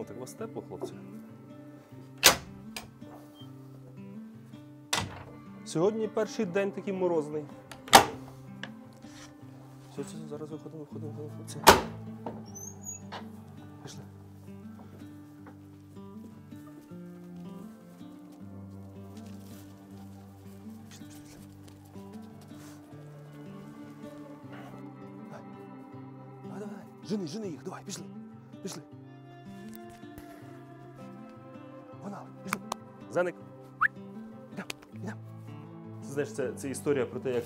так у вас тепло, хлопці? Сьогодні перший день такий морозний. Все, зараз виходимо, хлопці. Пішли. Давай. Жени їх, давай, пішли. Погнали, пішли. Зеник. Йдем. Знаєш, це історія про те, як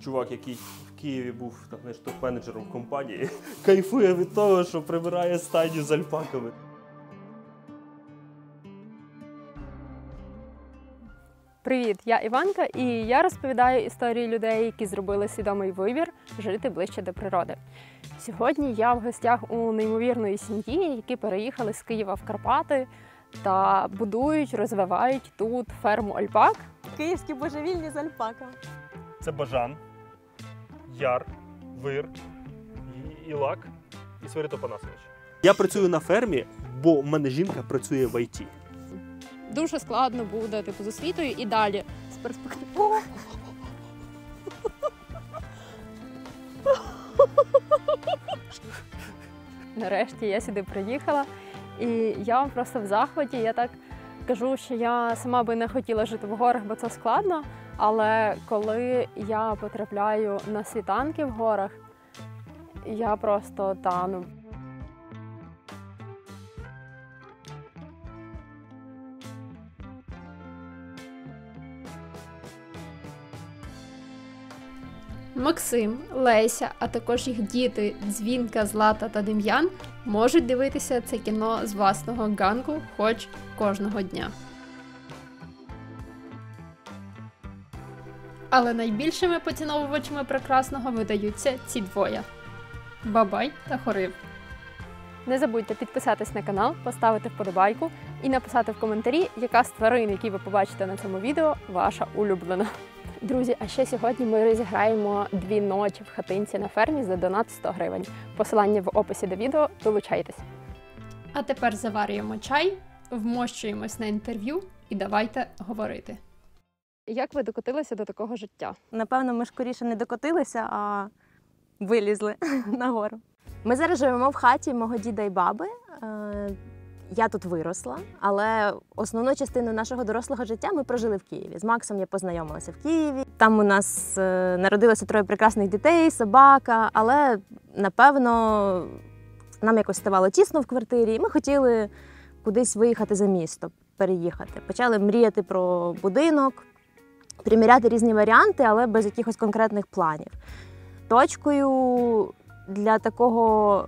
чувак, який в Києві був топ-менеджером в компанії, кайфує від того, що прибирає стайню з альпаками. Привіт, я Іванка, і я розповідаю історії людей, які зробили свідомий вибір жити ближче до природи. Сьогодні я в гостях у неймовірної сім'ї, які переїхали з Києва в Карпати та будують, розвивають тут ферму альпак. Київські божевільні з альпака. Це Бажан, Яр, Вир, Ілак і Свирид Опанасович. Я працюю на фермі, бо в мене жінка працює в ІТ. Дуже складно буде з освітою і далі з перспективою. Нарешті я сюди приїхала, і я просто в захваті. Я так кажу, що я сама би не хотіла жити в горах, бо це складно, але коли я потрапляю на світанки в горах, я просто тану. Максим, Леся, а також їх діти Дзвінка, Злата та Дем'ян можуть дивитися це кіно з власного ганку хоч кожного дня. Але найбільшими поціновувачами прекрасного видаються ці двоє – Бабай та Хорив. Не забудьте підписатись на канал, поставити вподобайку і написати в коментарі, яка з тварин, які ви побачите на цьому відео, ваша улюблена. Друзі, а ще сьогодні ми розіграємо 2 ночі в хатинці на фермі за донат 100 гривень. Посилання в описі до відео, долучайтесь. А тепер заварюємо чай, вмощуємось на інтерв'ю і давайте говорити. Як ви докотилися до такого життя? Напевно, ми скоріше не докотилися, а вилізли нагору. Ми зараз живемо в хаті мого діда і баби. Я тут виросла, але основну частину нашого дорослого життя ми прожили в Києві. З Максом я познайомилася в Києві. Там у нас народилося 3 прекрасних дітей, собака, але, напевно, нам якось ставало тісно в квартирі, і ми хотіли кудись виїхати за місто, переїхати. Почали мріяти про будинок, приміряти різні варіанти, але без якихось конкретних планів. Точкою для такого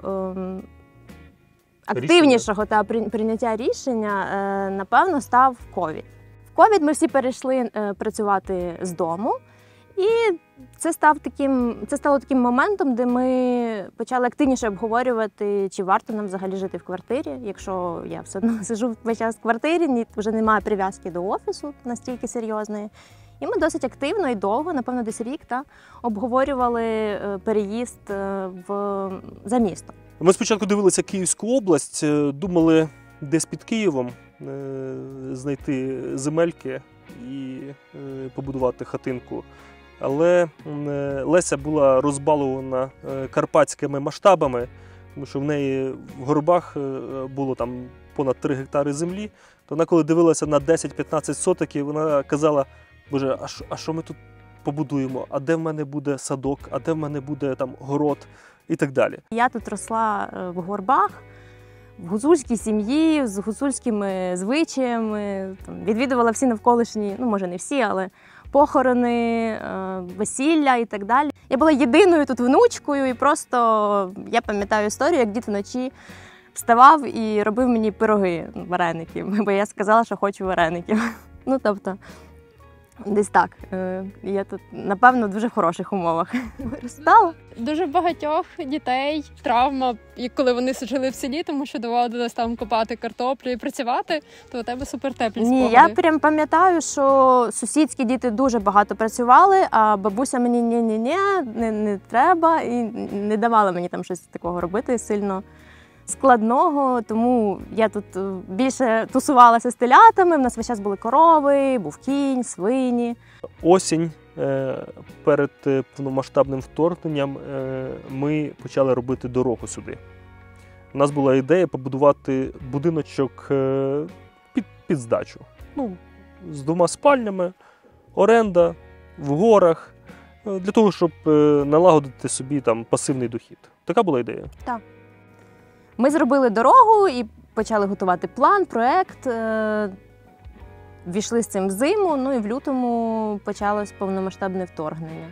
активнішого та прийняття рішення, напевно, став ковід. В ковід ми всі перейшли працювати з дому, і це стало таким моментом, де ми почали активніше обговорювати, чи варто нам взагалі жити в квартирі, якщо я все одно сиджу весь час в квартирі, вже немає прив'язки до офісу настільки серйозної. І ми досить активно і довго, напевно, десь рік, обговорювали переїзд за місто. Ми спочатку дивилися Київську область, думали десь під Києвом знайти земельки і побудувати хатинку. Але Леся була розбалована карпатськими масштабами, тому що в неї в горбах було там понад 3 гектари землі. То вона, коли дивилася на 10-15 сотоків, вона казала: «Боже, а що ми тут побудуємо? А де в мене буде садок? А де в мене буде там город?» і так далі. Я тут росла в горбах, в гуцульській сім'ї, з гуцульськими звичаями, відвідувала всі навколишні, може не всі, але похорони, весілля і так далі. Я була єдиною тут внучкою, і просто я пам'ятаю історію, як дід вночі вставав і робив мені пироги, вареники, бо я сказала, що хочу вареників. Тобто, десь так. Я тут, напевно, в дуже хороших умовах виростала. Дуже багатьох дітей травма, коли вони жили в селі, тому що доводилось там копати картоплю і працювати, то у тебе супертеплі спогади. Ні, я прям пам'ятаю, що сусідські діти дуже багато працювали, а бабуся мені не треба і не давала мені там щось такого робити сильно складного, тому я тут більше тусувалася з телятами, в нас весь час були корови, був кінь, свині. Осінь перед повномасштабним вторгненням ми почали робити дорогу сюди. У нас була ідея побудувати будиночок під здачу. З 2 спальнями, оренда, в горах, для того, щоб налагодити собі там пасивний дохід. Така була ідея. Так. Ми зробили дорогу і почали готувати план, проєкт. Ввійшли з цим в зиму, і в лютому почалось повномасштабне вторгнення.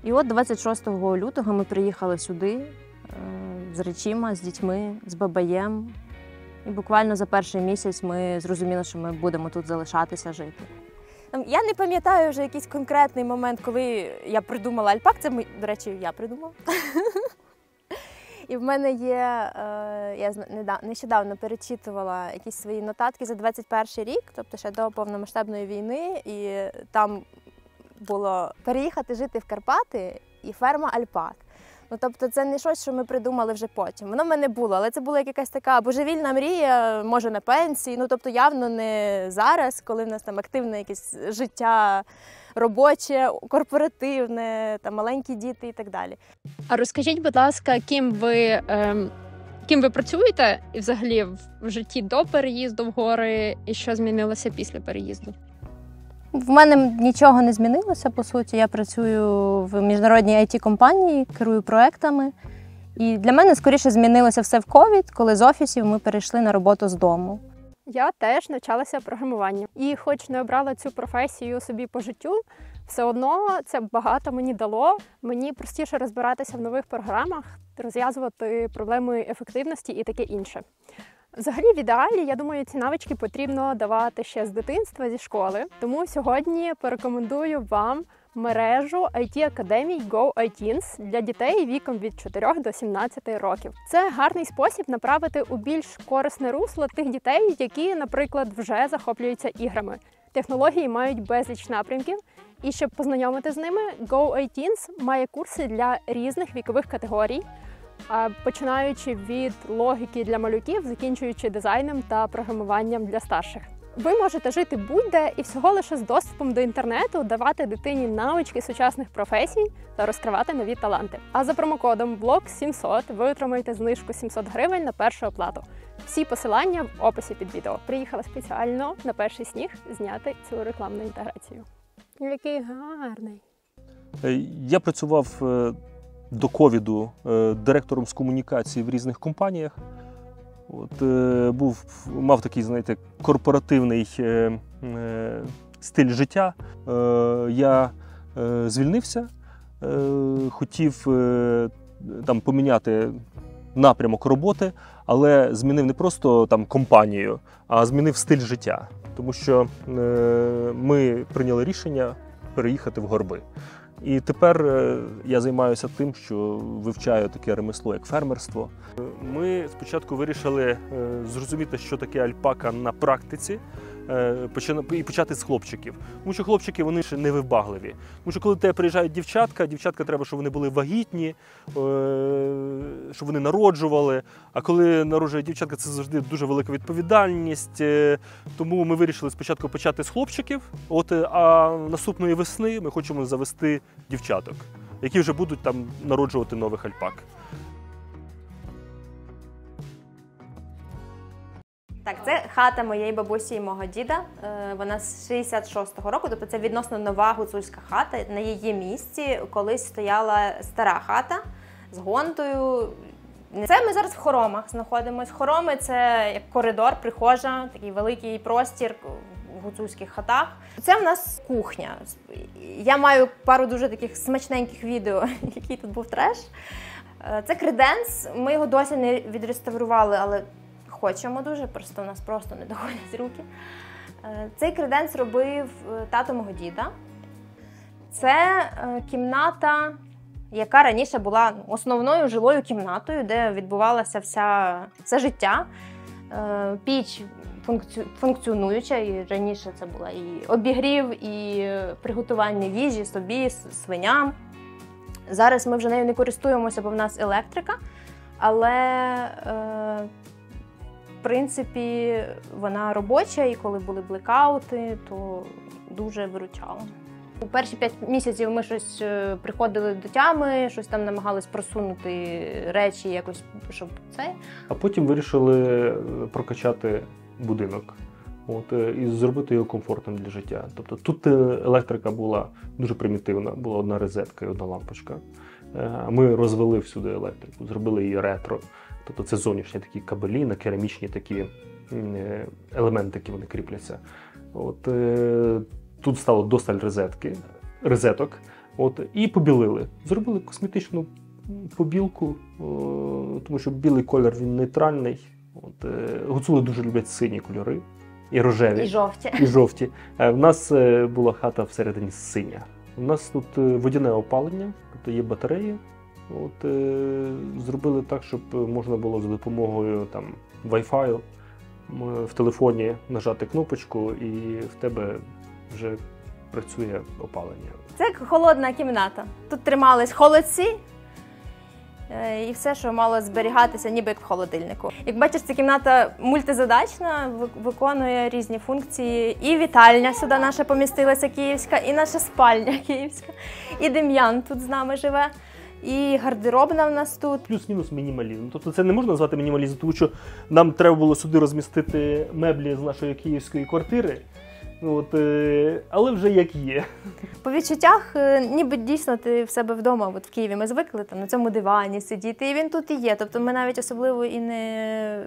І от 26 лютого ми приїхали сюди з речима, з дітьми, з бабаєм. І буквально за перший місяць ми зрозуміли, що ми будемо тут залишатися, жити. Я не пам'ятаю вже якийсь конкретний момент, коли я придумала альпак. Це, до речі, я придумала. І в мене є, я нещодавно перечитувала якісь свої нотатки за 21 рік, тобто ще до повномасштабної війни, і там було переїхати жити в Карпати і ферма альпак. Тобто це не щось, що ми придумали вже потім. Воно в мене було, але це була якась така божевільна мрія, може на пенсії, тобто явно не зараз, коли в нас там активне якесь життя робоче, корпоративне, там маленькі діти і так далі. А розкажіть, будь ласка, ким ви працюєте і взагалі в житті до переїзду в гори, і що змінилося після переїзду? В мене нічого не змінилося, по суті. Я працюю в міжнародній IT-компанії, керую проектами. І для мене скоріше змінилося все в ковід, коли з офісів ми перейшли на роботу з дому. Я теж навчалася програмуванню. І хоч не обрала цю професію собі по життю, все одно це багато мені дало. Мені простіше розбиратися в нових програмах, розв'язувати проблеми ефективності і таке інше. Взагалі, в ідеалі, я думаю, ці навички потрібно давати ще з дитинства, зі школи. Тому сьогодні порекомендую вам мережу IT-академій GoITeens для дітей віком від 4 до 17 років. Це гарний спосіб направити у більш корисне русло тих дітей, які, наприклад, вже захоплюються іграми. Технології мають безліч напрямків, і щоб познайомити з ними, GoITeens має курси для різних вікових категорій, починаючи від логіки для малюків, закінчуючи дизайном та програмуванням для старших. Ви можете жити будь-де і всього лише з доступом до інтернету давати дитині навички сучасних професій та розкривати нові таланти. А за промокодом BLOG700 ви отримаєте знижку 700 гривень на першу оплату. Всі посилання в описі під відео. Приїхала спеціально на перший сніг зняти цю рекламну інтеграцію. Який гарний! Я працював до ковіду директором з комунікації в різних компаніях. Мав такий, знаєте, корпоративний стиль життя. Я звільнився, хотів там поміняти напрямок роботи, але змінив не просто там компанію, а змінив стиль життя. Тому що ми прийняли рішення переїхати в горби. І тепер я займаюся тим, що вивчаю таке ремесло, як фермерство. Ми спочатку вирішили зрозуміти, що таке альпака на практиці, і почати з хлопчиків. Тому що хлопчики, вони ще невибагливі. Тому що коли до тебе приїжджають дівчатка треба, щоб вони були вагітні, щоб вони народжували. А коли народжують дівчатка, це завжди дуже велика відповідальність. Тому ми вирішили спочатку почати з хлопчиків, а наступної весни ми хочемо завести дівчаток, які вже будуть там народжувати нових альпак. Так, це хата моєї бабусі і мого діда. Вона з 66-го року, тобто це відносно нова гуцульська хата. На її місці колись стояла стара хата з гонтою. Це ми зараз в хоромах знаходимося. Хороми – це як коридор, прихожа, такий великий простір в гуцульських хатах. Це в нас кухня. Я маю пару дуже таких смачненьких відео, який тут був треш. Це креденс, ми його досі не відреставрували, але хочемо дуже, просто у нас просто не доходять руки. Цей креденс робив тато мого діда. Це кімната, яка раніше була основною жилою кімнатою, де відбувалося все життя. Піч функціонуюча, і раніше це була і обігрів, і приготування їжі собі, свиням. Зараз ми вже нею не користуємося, бо в нас електрика. Але, в принципі, вона робоча, і коли були блекаути, то дуже виручала. У перші 5 місяців ми щось приходили до тями, щось там намагались просунути речі якось, щоб це. А потім вирішили прокачати будинок. І зробити його комфортним для життя. Тобто тут електрика була дуже примітивна, була одна розетка і одна лампочка. Ми розвели всюди електрику, зробили її ретро. Тобто це зовнішні такі кабелі, на керамічні такі елементики вони кріпляться. Тут стало досталь розеток, і побілили. Зробили косметичну побілку, тому що білий колір він нейтральний. Гуцули дуже люблять сині кольори. І рожеві. І жовті. В нас була хата всередині синя. У нас тут водяне опалення, тобто є батареї. Зробили так, щоб можна було за допомогою Wi-Fi в телефоні нажати кнопочку і в тебе вже працює опалення. Це як холодна кімната. Тут тримались холодці і все, що мало зберігатися, ніби як в холодильнику. Як бачиш, ця кімната мультизадачна, виконує різні функції. І вітальня сюди наша помістилася київська, і наша спальня київська, і Дем'ян тут з нами живе, і гардеробна в нас тут. Плюс-мінус мінімалізм. Тобто це не можна назвати мінімалізм, тому що нам треба було сюди розмістити меблі з нашої київської квартири. Але вже як є. По відчуттях, ніби дійсно ти в себе вдома, в Києві ми звикли на цьому дивані сидіти, і він тут і є. Тобто ми навіть особливо і не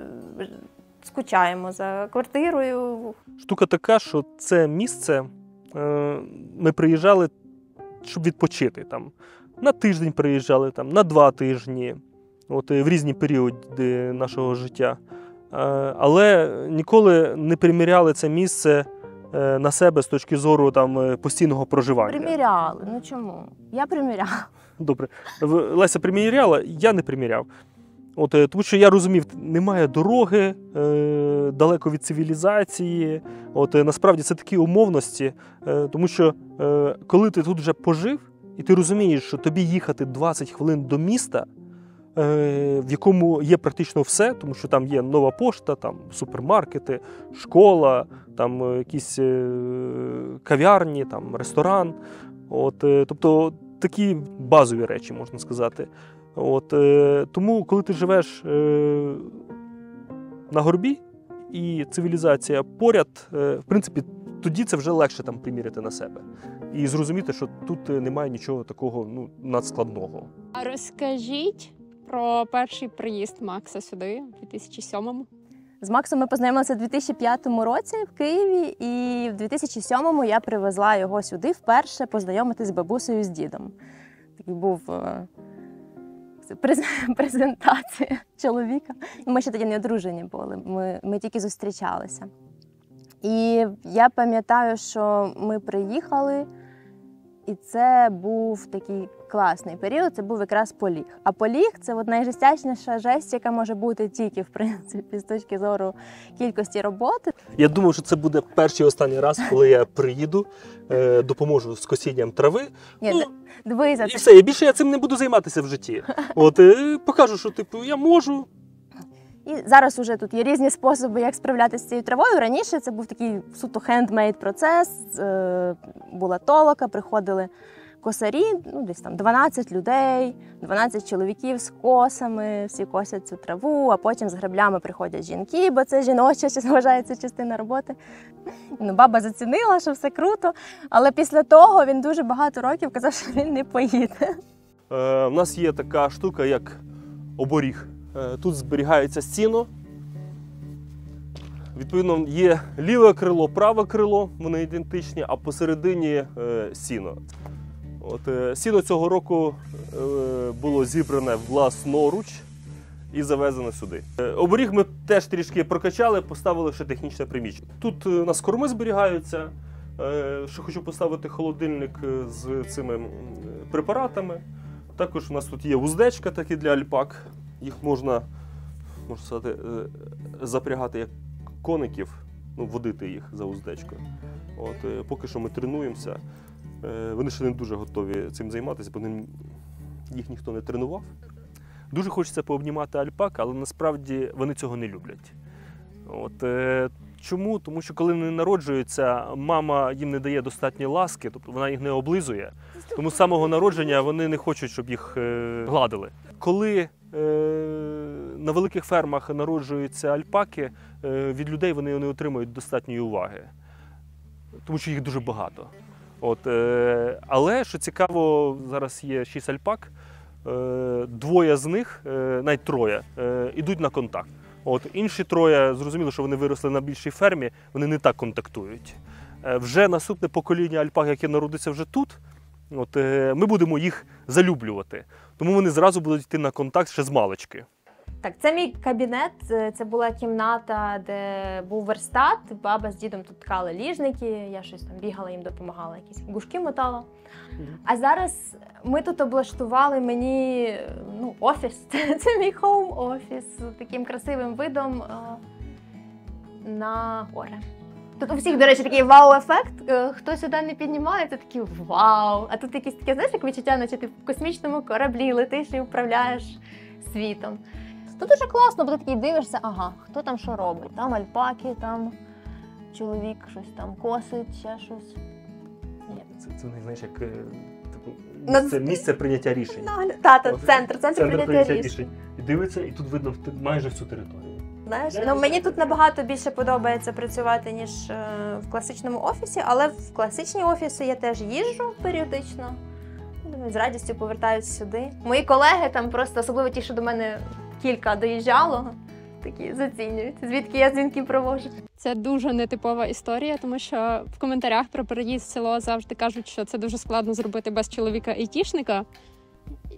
скучаємо за квартирою. Штука така, що це місце, ми приїжджали, щоб відпочити. На тиждень приїжджали, на 2 тижні, в різні періоди нашого життя. Але ніколи не приміряли це місце на себе з точки зору постійного проживання. Приміряли, ну чому? Я приміряла. Добре. Леся приміряла, я не приміряв. Тому що я розумів, немає дороги, далеко від цивілізації. Насправді це такі умовності, тому що коли ти тут вже пожив, і ти розумієш, що тобі їхати 20 хвилин до міста, в якому є практично все, тому що там є нова пошта, супермаркети, школа, якісь кав'ярні, ресторан. Тобто такі базові речі, можна сказати. Тому, коли ти живеш на горбі і цивілізація поряд, в принципі, тоді це вже легше приміряти на себе. І зрозуміти, що тут немає нічого такого надскладного. А розкажіть про перший приїзд Макса сюди, у 2007-му. З Максом ми познайомилися у 2005 році в Києві, і в 2007-му я привезла його сюди вперше познайомитись з бабусею, з дідом. Такий був презентація чоловіка. Ми ще тоді не одружені були, ми тільки зустрічалися. І я пам'ятаю, що ми приїхали, і це був такий класний період, це був якраз поліг. А поліг – це найжестячніша жесть, яка може бути тільки, в принципі, з точки зору кількості роботи. Я думаю, що це буде перший і останній раз, коли я приїду, допоможу з косінням трави. Ні, дивися. І все, більше я цим не буду займатися в житті. Покажу, що я можу. І зараз вже тут є різні способи, як справлятися з цією травою. Раніше це був такий суто хендмейд процес, була толока, приходили косарі, десь 12 людей, 12 чоловіків з косами, всі косять цю траву, а потім з греблями приходять жінки, бо це жіноча, вважається частина роботи. Баба зацінила, що все круто, але після того він дуже багато років казав, що він не поїде. У нас є така штука, як оборіг. Тут зберігається сіно. Відповідно, є ліве крило, праве крило, вони ідентичні, а посередині сіно. Сіно цього року було зібране власноруч і завезено сюди. Оборіг ми теж трішки прокачали, поставили ще технічне приміщення. Тут у нас корми зберігаються, ще хочу поставити холодильник з цими препаратами. Також у нас тут є вуздечка такі для альпак. Їх можна сказати, запрягати як коників, водити їх за уздечкою. Поки що ми тренуємося. Вони ще не дуже готові цим займатися, бо їх ніхто не тренував. Дуже хочеться пообнімати альпак, але насправді вони цього не люблять. Чому? Тому що коли вони народжуються, мама їм не дає достатньо ласки, тобто вона їх не облизує. Тому з самого народження вони не хочуть, щоб їх гладили. Коли на великих фермах народжуються альпаки, від людей вони не отримують достатньої уваги, тому що їх дуже багато. Але, що цікаво, зараз є 6 альпак, 2 з них, навіть 3, йдуть на контакт. Інші 3, зрозуміло, що вони виросли на більшій фермі, вони не так контактують. Вже наступне покоління альпак, яке народиться вже тут, ми будемо їх залюблювати. Тому вони зразу будуть йти на контакт ще з малички. Так, це мій кабінет, це була кімната, де був верстат, баба з дідом тут ткали ліжники, я щось там бігала, їм допомагала, якісь гушки мотала. А зараз ми тут облаштували мені офіс, це мій хоум-офіс з таким красивим видом на гори. Тут у всіх, до речі, такий вау-ефект, хто сюди не піднімається, такий вау. А тут якісь таке, знаєш, як відчуття, наче ти в космічному кораблі летиш і управляєш світом. Тут дуже класно, бо ти такий дивишся, ага, хто там що робить. Там альпаки, там чоловік щось там косить, ще щось. Це знаєш, як місце прийняття рішень. Центр прийняття рішень. І дивиться, і тут видно майже всю територію. Знаєш, мені тут набагато більше подобається працювати, ніж в класичному офісі, але в класичні офіси я теж їжджу періодично. З радістю повертаюся сюди. Мої колеги там просто, особливо ті, що до мене кілька доїжджало, такі зацінюють, звідки я дзвінки проводжу. Це дуже нетипова історія, тому що в коментарях про переїзд в село завжди кажуть, що це дуже складно зробити без чоловіка-айтішника.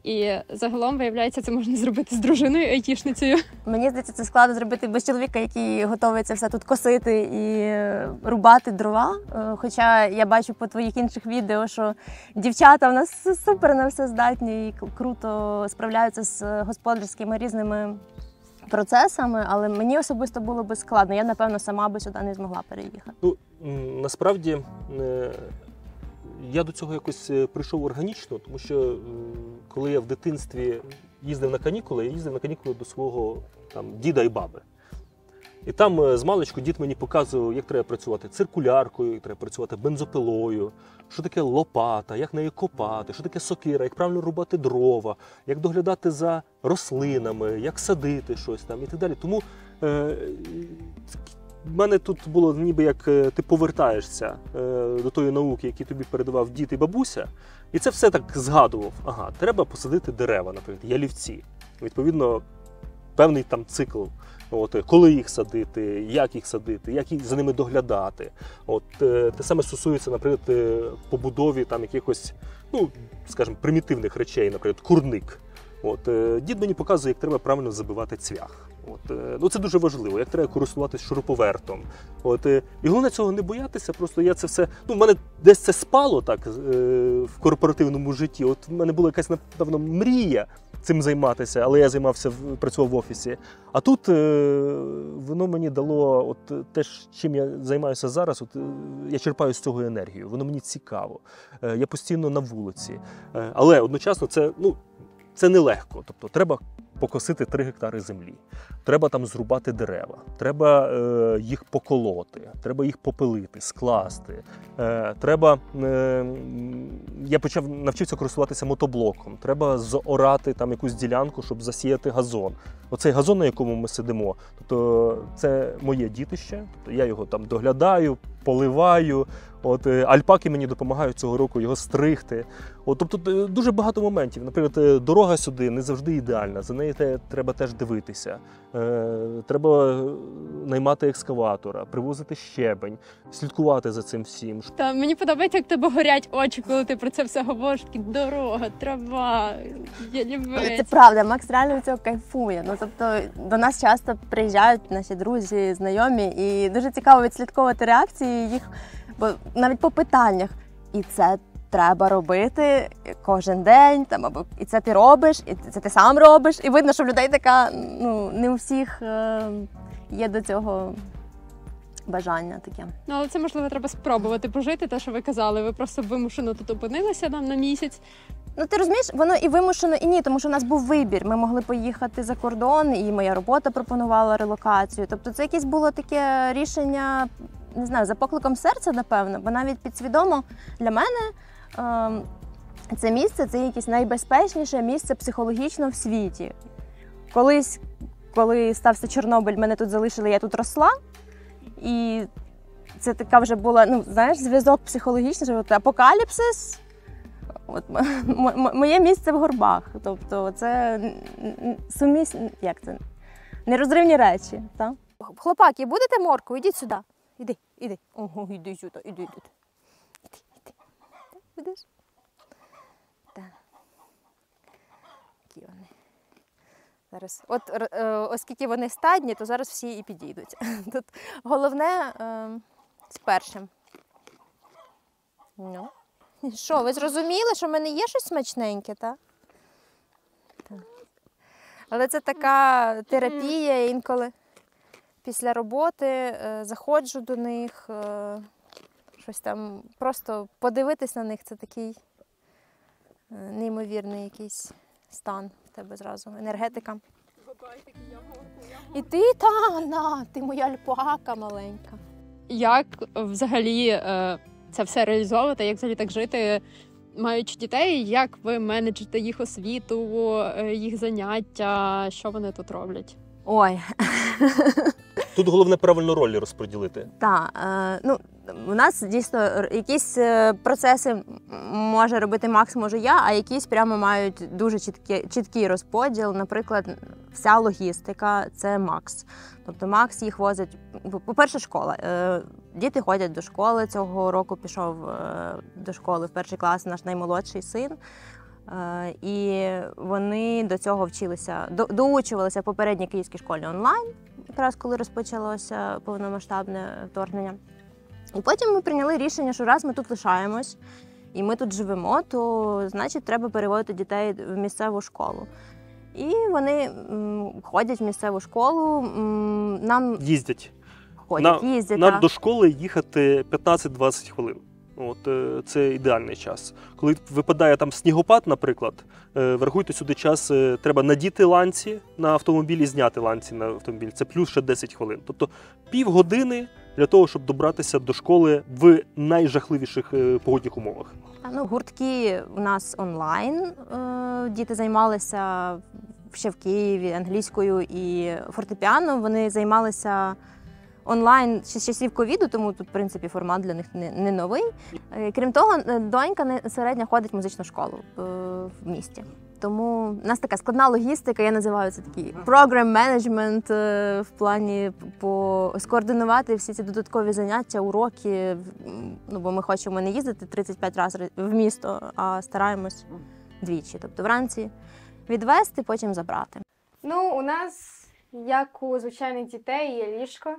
І загалом, виявляється, це можна зробити з дружиною-айтішницею. Мені здається, це складно зробити без чоловіка, який готовий це все тут косити і рубати дрова. Хоча я бачу по твоїх інших відео, що дівчата в нас супер на все здатні і круто справляються з господарськими різними процесами, але мені особисто було би складно. Я, напевно, сама би сюди не змогла переїхати. Насправді, я до цього якось прийшов органічно, тому що коли я в дитинстві їздив на канікули, я їздив на канікули до свого діда і баби. І там з маличку дід мені показував, як треба працювати циркуляркою, як треба працювати бензопилою, що таке лопата, як нею копати, що таке сокира, як правильно рубати дрова, як доглядати за рослинами, як садити щось там і так далі. Тому в мене тут було ніби як ти повертаєшся до тої науки, які тобі передавав дід і бабуся, і це все так згадував. Ага, треба посадити дерева, наприклад, ялівці. Відповідно, певний там цикл. Коли їх садити, як за ними доглядати. Те саме стосується, наприклад, побудові там якихось, скажімо, примітивних речей, наприклад, курник. Дід мені показує, як треба правильно забивати цвях. Це дуже важливо, як треба користуватися шуруповертом. І головне цього не боятися, просто я це все, в мене десь це спало так в корпоративному житті. В мене була якась, напевно, мрія цим займатися, але я працював в офісі. А тут воно мені дало те, чим я займаюся зараз, я черпаю з цього енергію, воно мені цікаво. Я постійно на вулиці. Але одночасно це нелегко, тобто треба покосити 3 гектари землі, треба там зрубати дерева, треба їх поколоти, треба їх попилити, скласти, я навчився користуватися мотоблоком, треба зорати там якусь ділянку, щоб засіяти газон. Оцей газон, на якому ми сидимо, тобто це моє дітище, тобто я його там доглядаю, поливаю. Альпаки мені допомагають цього року його стригти. Тобто дуже багато моментів. Наприклад, дорога сюди не завжди ідеальна, за нею треба теж дивитися. Треба наймати екскаватора, привозити щебень, слідкувати за цим всім. Мені подобається, як тебе горять очі, коли ти про це все говориш. Дорога, трава, ялівець. Це правда, Макс реально від цього кайфує. Тобто до нас часто приїжджають наші друзі, знайомі, і дуже цікаво відслідковувати реакції їх, бо навіть по питаннях. І це треба робити кожен день, або і це ти робиш, і це ти сам робиш. І видно, що в людей така, не у всіх є до цього бажання таке. Ну, але це, можливо, треба спробувати пожити, те, що ви казали. Ви просто вимушено тут опинилися нам на місяць. Ну, ти розумієш, воно і вимушено, і ні, тому що у нас був вибір. Ми могли поїхати за кордон, і моя робота пропонувала релокацію. Тобто це якесь було таке рішення, не знаю, за покликом серця, напевно, бо навіть підсвідомо для мене це місце – це якесь найбезпечніше місце психологічно в світі. Колись, коли стався Чорнобиль, мене тут залишили, я тут росла, і це така вже була, ну, знаєш, зв'язок психологічний, що апокаліпсис. От, моє місце в горбах. Тобто це як це? Нерозривні речі. Так? Хлопаки, будете моркву? Ідіть сюди. Іди. Ого, іди сюди, іди. Іди. Будеш? Так. Які вони. Зараз. От, оскільки вони стадні, то зараз всі і підійдуть. Тут головне з першим. Ну. Що, ви зрозуміли, що в мене є щось смачненьке, так? Але це така терапія інколи. Після роботи заходжу до них, щось там, просто подивитись на них, це такий неймовірний якийсь стан в тебе зразу, енергетика. І ти, ти моя альпака маленька. Як взагалі це все реалізовувати, як взагалі так жити, маючи дітей, як ви менеджите їх освіту, їх заняття, що вони тут роблять? Ой. Тут головне правильно ролі розподілити. Так, ну, у нас дійсно якісь процеси може робити Макс, може я, а якісь прямо мають дуже чіткий розподіл. Наприклад, вся логістика – це Макс. Тобто Макс їх возить, по-перше, школа. Діти ходять до школи, цього року пішов до школи в перший клас наш наймолодший син. І вони до цього вчилися, доучувалися в попередній київській школі онлайн, якраз коли розпочалося повномасштабне вторгнення. І потім ми прийняли рішення, що раз ми тут лишаємось і ми тут живемо, то значить треба переводити дітей в місцеву школу. І вони ходять в місцеву школу, нам їздять. Їздять. Нам до школи їхати 15-20 хвилин. От, це ідеальний час. Коли випадає там снігопад, наприклад, врахуйте сюди час, треба надіти ланці на автомобіль і зняти ланці на автомобіль. Це плюс ще 10 хвилин. Тобто півгодини для того, щоб добратися до школи в найжахливіших погодних умовах. Ну, гуртки у нас онлайн. Діти займалися ще в Києві англійською і фортепіано. Вони займалися онлайн ще з часів ковіду, тому тут, в принципі, формат для них не новий. Крім того, донька середня ходить в музичну школу в місті. Тому в нас така складна логістика, я називаю це такий program management в плані скоординувати всі ці додаткові заняття, уроки. Ну, бо ми хочемо не їздити 35 разів в місто, а стараємось двічі. Тобто вранці відвезти, потім забрати. Ну, у нас, як у звичайних дітей, є ліжко,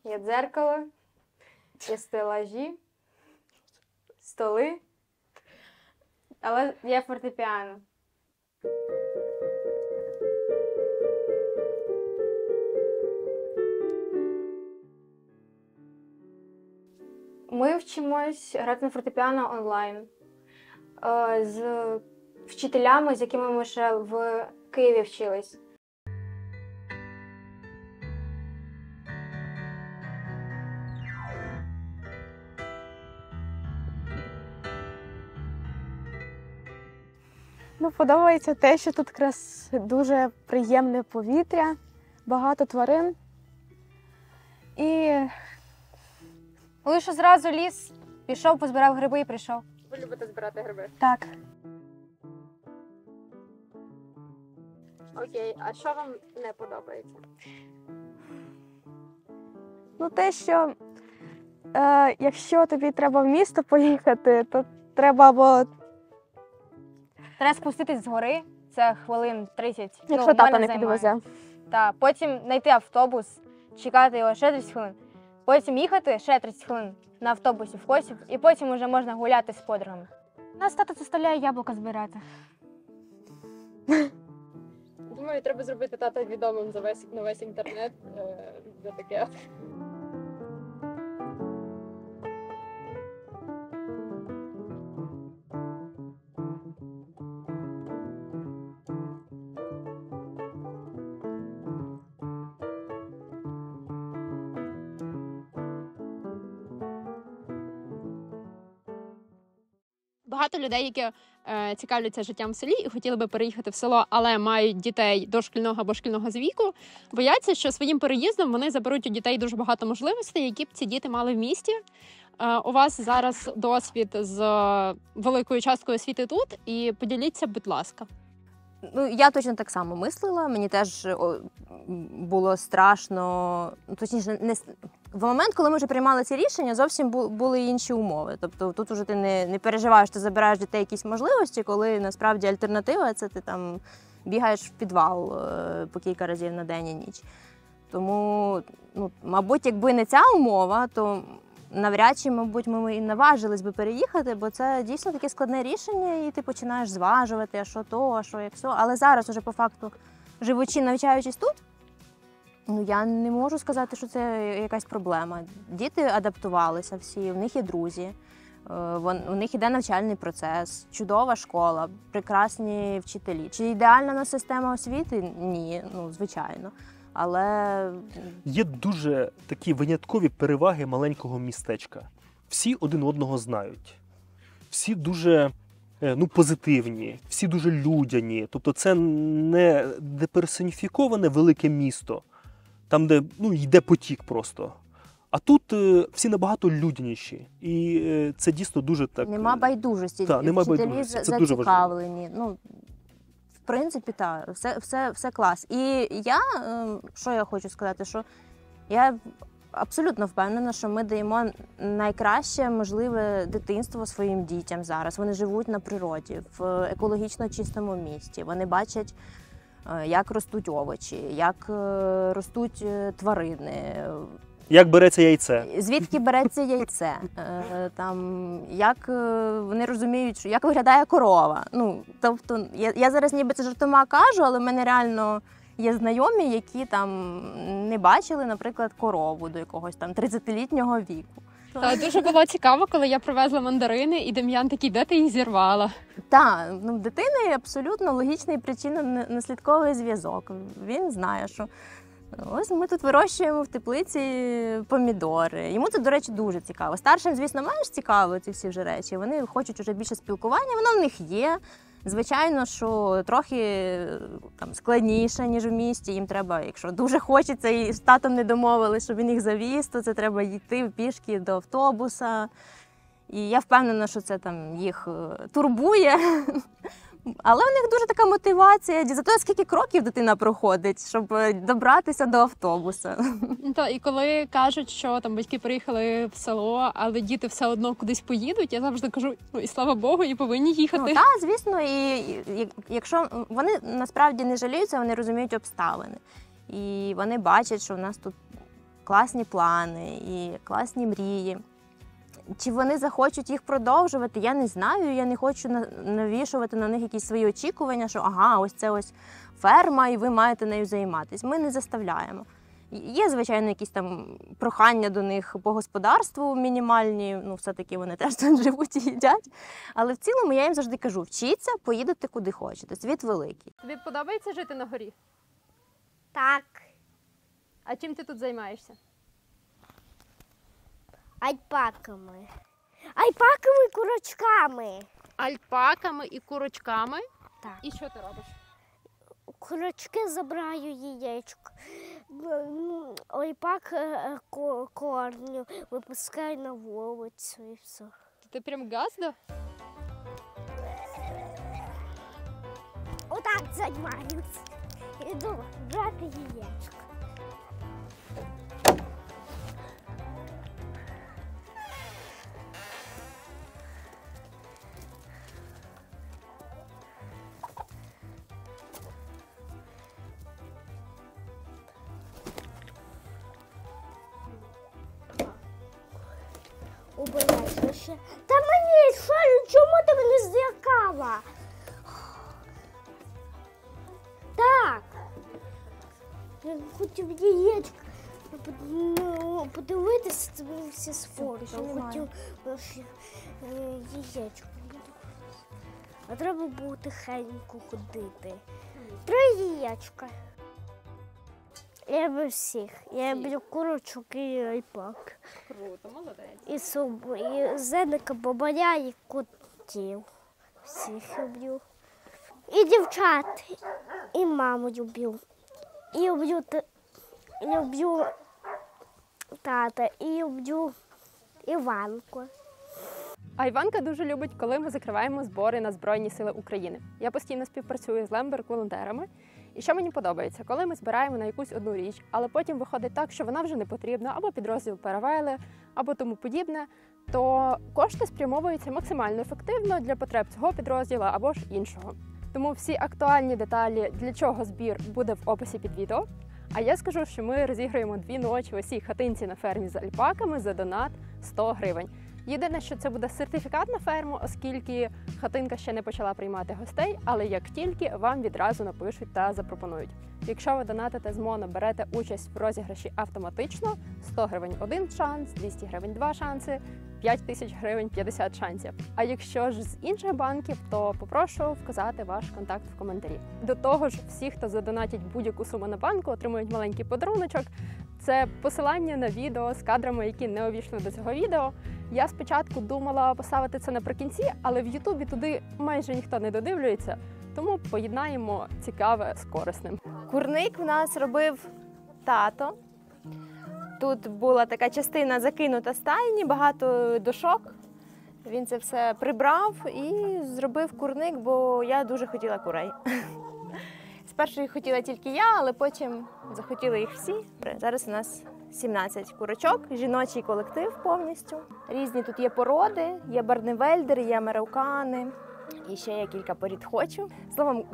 є дзеркало, є стелажі, столи, але є фортепіано. Ми вчимось грати на фортепіано онлайн з вчителями, з якими ми ще в Києві вчились. Ну, подобається те, що тут якраз дуже приємне повітря, багато тварин. І Лише зразу ліс, пішов, позбирав гриби і прийшов. Ви любите збирати гриби? так, Окей, а що вам не подобається? ну те, що якщо тобі треба в місто поїхати, то треба або, Треба спуститись з гори, це хвилин 30. якщо тата не підвезе. Так, потім знайти автобус, чекати його ще 30 хвилин. Потім їхати ще 30 хвилин на автобусі в Косів, і потім вже можна гуляти з подругами. Нас тато заставляє яблука збирати. Думаю, треба зробити тата відомим на весь інтернет. За таке. Багато людей, які цікавляться життям в селі і хотіли би переїхати в село, але мають дітей дошкільного або шкільного віку, бояться, що своїм переїздом вони заберуть у дітей дуже багато можливостей, які б ці діти мали в місті. У вас зараз досвід з великою часткою освіти тут, і поділіться, будь ласка. Ну, я точно так само мислила, мені теж було страшно, точніше, в момент, коли ми вже приймали ці рішення, зовсім були інші умови. Тобто тут уже ти не переживаєш, ти забираєш дітей якісь можливості, коли насправді альтернатива – це ти там бігаєш в підвал по кілька разів на день і ніч. Тому, ну, мабуть, якби не ця умова, то навряд чи, мабуть, ми і наважились би переїхати, бо це дійсно таке складне рішення, і ти починаєш зважувати, а що то, а що як все. Але зараз уже по факту, живучи, навчаючись тут, ну, я не можу сказати, що це якась проблема. Діти адаптувалися всі, в них є друзі, у них іде навчальний процес, чудова школа, прекрасні вчителі. Чи ідеальна у нас система освіти? Ні, ну, звичайно. Але Є дуже такі виняткові переваги маленького містечка. Всі один одного знають. Всі дуже позитивні, всі дуже людяні. Тобто це не деперсоніфіковане велике місто, там, де йде потік просто. А тут всі набагато людяніші. І це дійсно дуже так... Нема байдужості. Нема вчителі байдужості. Це дуже зацікавлені. Ну, в принципі, так, все клас. І я, що я хочу сказати, що я абсолютно впевнена, що ми даємо найкраще можливе дитинство своїм дітям зараз. Вони живуть на природі, в екологічно чистому місті. Вони бачать, як ростуть овочі, як ростуть тварини. Як береться яйце? Звідки береться яйце? Як вони розуміють, як виглядає корова. Ну, тобто, я зараз ніби це жартома кажу, але в мене реально є знайомі, які там не бачили, наприклад, корову до якогось там 30-літнього віку. Дуже було цікаво, коли я привезла мандарини, і Дем'ян такий, де ти їх зірвала? Так, в дитини абсолютно логічний причинно-наслідковий зв'язок. Він знає, що ось ми тут вирощуємо в теплиці помідори. Йому це, до речі, дуже цікаво. Старшим, звісно, менш цікаво ці всі вже речі. Вони хочуть вже більше спілкування, воно в них є. Звичайно, що трохи там складніше, ніж у місті. Їм треба, якщо дуже хочеться, і з татом не домовились, щоб він їх завіз, то це треба йти пішки до автобуса. І я впевнена, що це там їх турбує. Але у них дуже така мотивація. Зато скільки кроків дитина проходить, щоб добратися до автобуса. І коли кажуть, що там батьки приїхали в село, але діти все одно кудись поїдуть, я завжди кажу, і слава Богу, і повинні їхати. Так, звісно, і якщо вони насправді не жаліються, вони розуміють обставини. І вони бачать, що в нас тут класні плани і класні мрії. Чи вони захочуть їх продовжувати, я не знаю. Я не хочу навішувати на них якісь свої очікування, що ось це ось ферма і ви маєте нею займатися. Ми не заставляємо. Є, звичайно, якісь там прохання до них по господарству мінімальні, все-таки вони теж тут живуть і їдять. Але в цілому я їм завжди кажу, вчіться, поїдете куди хочете, світ великий. Тобі подобається жити на горі? Так. А чим ти тут займаєшся? Альпаками. Альпаками і курочками. Альпаками і курочками? Так. І що ти робиш? Курочки забираю яєчко. Альпак кормлю, випускаю на вулицю і все. Ти прям газда? Отак займаюся. Іду брати яєчко. Обережніше. Та мені, Шарю, чому ти мене злякала? Так. Я хотів яєчко подивитися, це був всі з фото. Хотів яєчко. А треба було тихенько ходити. 3 яєчка. Я люблю всіх. Я люблю курочок і альпак. Круто, молодець. І собу, і зеника, бабая, і котів. Всіх люблю. І дівчат, і маму люблю. І люблю тата, і люблю Іванку. А Іванка дуже любить, коли ми закриваємо збори на Збройні Сили України. Я постійно співпрацюю з Лемберг-волонтерами. І що мені подобається, коли ми збираємо на якусь одну річ, але потім виходить так, що вона вже не потрібна, або підрозділ перевели, або тому подібне, то кошти спрямовуються максимально ефективно для потреб цього підрозділу або ж іншого. Тому всі актуальні деталі, для чого збір, буде в описі під відео. А я скажу, що ми розіграємо 2 ночі в усій хатинці на фермі з альпаками за донат 100 гривень. Єдине, що це буде сертифікат на ферму, оскільки хатинка ще не почала приймати гостей, але як тільки вам відразу напишуть та запропонують. Якщо ви донатите з Моно, берете участь в розіграші автоматично, 100 гривень 1 шанс, 200 гривень 2 шанси, 5000 гривень 50 шансів. А якщо ж з інших банків, то попрошу вказати ваш контакт в коментарі. До того ж, всі, хто задонатять будь-яку суму на банку, отримують маленький подаруночок. Це посилання на відео з кадрами, які не увійшли до цього відео. Я спочатку думала поставити це наприкінці, але в Ютубі туди майже ніхто не додивлюється, тому поєднаємо цікаве з корисним. Курник в нас робив тато. Тут була така частина закинута стайні, багато дошок. Він це все прибрав і зробив курник, бо я дуже хотіла курей. Спершу їх хотіла тільки я, але потім захотіли їх всі. Зараз у нас 17 курочок, жіночий колектив повністю. Різні тут є породи, є барневельдери, є американи. І ще є кілька порід хочу. Словом,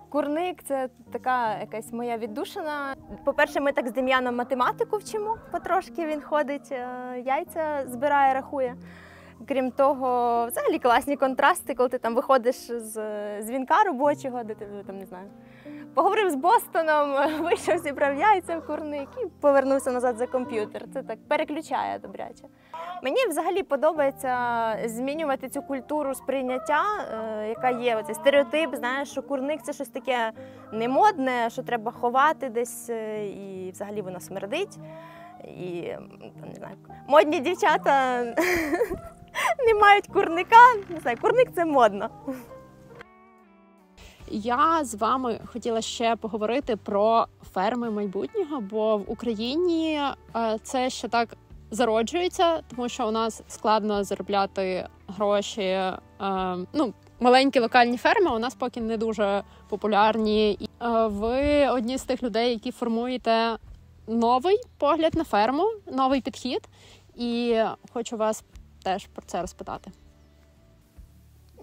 курник – це така якась моя віддушина. По-перше, ми так з Дем'яном математику вчимо потрошки. Він ходить, яйця збирає, рахує. Крім того, взагалі класні контрасти, коли ти там виходиш з дзвінка робочого, де ти там, не знаю, поговорив з Бостоном, вийшов, зібрав яйця в курник і повернувся назад за комп'ютер. Це так переключає добряче. Мені взагалі подобається змінювати цю культуру сприйняття, яка є, оцей стереотип, знаєш, що курник – це щось таке немодне, що треба ховати десь і взагалі воно смердить. І, не знаю, модні дівчата не мають курника, не знаю, курник – це модно. Я з вами хотіла ще поговорити про ферми майбутнього, бо в Україні це ще так зароджується, тому що у нас складно заробляти гроші. Маленькі локальні ферми у нас поки не дуже популярні. Ви одні з тих людей, які формуєте новий погляд на ферму, новий підхід. І хочу вас теж про це розпитати.